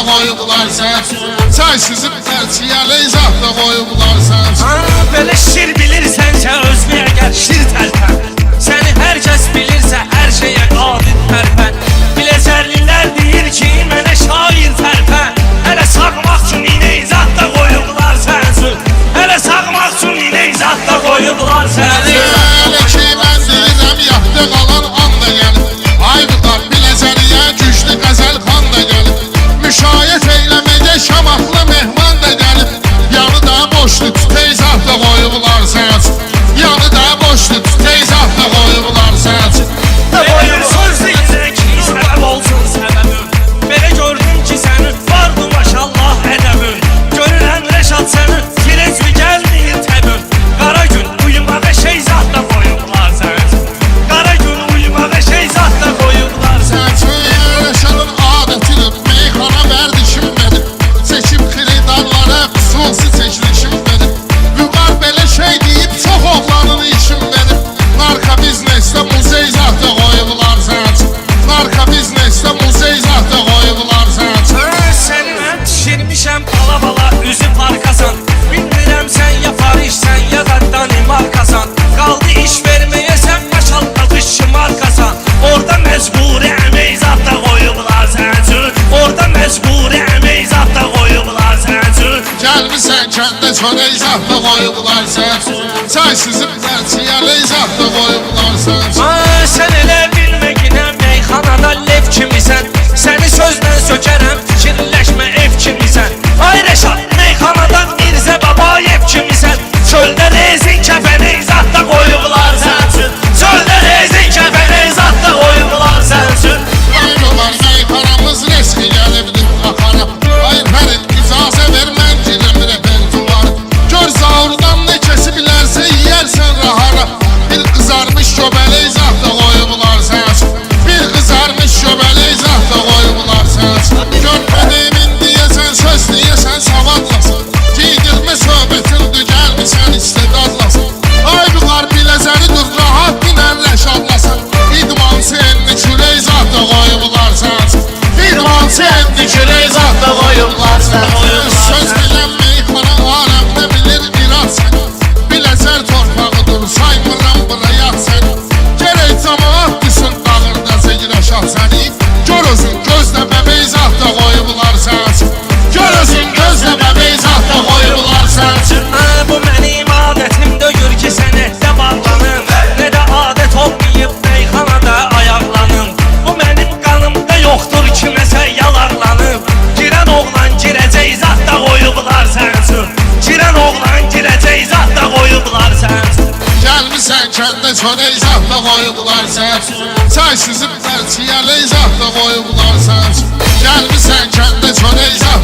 koyublar sensin. Çay sizin tərçiyəli izahda koyublar sensin. Belə şir bilirsənsə özlüyə gəl şir tərpən. Səni hər kəs bilirsə hər şeyə qadir tərpən. Biləcərlilər deyir ki mənə şair tərpən. Hələ sağmaq üçün inə izahda koyublar sensin. Hələ sağmaq üçün inə izahda koyublar sensin. Hələ ki mən deyirəm yaxdı qalan an da gəlir. Ay qıqar biləcəliyə güclü qəzəl xan da gəlir. Müşayiət eyləmədə şamaqlı mehman da gəlir. Yanı da boşdur teyzah da koyublar sensin. Yanı da boşdur teyzah da koyublar sensin. Buyur söz deyirək ki səbəb olsun səbəbim. Belə gördüm ki sənin vardı maşallah ədəbin. Görürəm Rəşad sənin firezmi gəlməyir təbim. Qara gün uyumağa şey zat da koyublar sensin. Qara gün uyumağa şey zat da koyublar sensin. Rəşadın adətidir meyxana vərdişim benim. Seçim xiridarlara xüsusi çəkilişim benim. Vüqar belə şey deyib çox oğlanın işim benim. Narka biznesdə muzey zat da koyublar sensin. Narka biznesdə muzey zat da koyublar sensin. Səni mən pişirmişəm bala üzü parkasan. Bilmirəm sən ya Parişsən ya da Danimarkasan. Qaldı iş verməyə sən maşallah qışı markasan. Orada məcburi əmək zat da koyublar sensin. Orada məcburi əmək zat da koyublar sensin. Gəlmisən kəndə çörək zat da koyublar sensin. Çay sizin tərçiyəli zat da koyublar sensin. Sən elə bilməginə meyxanada lev kimisən. Səni sözlə sökərəm fikirləşmə ev kimisən. Ay Rəşad meyxanada Mirzə Babayev kimisən. Çöldə rezin kəfəni zat da koyublar sensin. Çöldə rezin kəfəni zat da koyublar sensin. Aynolar meyxanamız riski gəlibdir axara. Ay Fərid icazə ver mən girim repertuara. Gör zavurdan ne kesi bilərsə yiyərsən rahara. Bir qızarmış göbələk zat da koyublar sensin. Bir qızarmış göbələk zat da koyublar sensin. Görmədim indiyəsən söz deyəsən savadlasın. Giydirmə söhbətindir gəlmisən istedadlasın. Ay bunlar biləcəlidir rahat binən Rəşadlasın. İdmançı enli kürək zat da koyublar sensin. İdmançı enli kürək zat da koyublar sensin. Söz bilən meyxana aləmdə bilir irad səni. Biləcər torpağıdır saymıram buraya səni. Gerək camaat düşün dağırda zeyrəşad səni. Gör özün gözlə bəbək zat da koyublar sensin. Gör özün gözlə bəbək zat da koyublar sensin. Bu mənim adətim döyür ki sənə də bağlanım. Nə də adət olmayıb meyxanada ayaqlanım. Bu mənim qanımda yoxdur kiməsə yalarlanım. Girən oğlan girəcək zat da koyublar sensin. Girən oğlan girəcək zat da koyublar sensin. Gəlmisən kəndə çörək zat da koyublar sensin. Çay sizin tərçiyəli zat da koyublar sensin. Gəlmisən kəndə çörək zat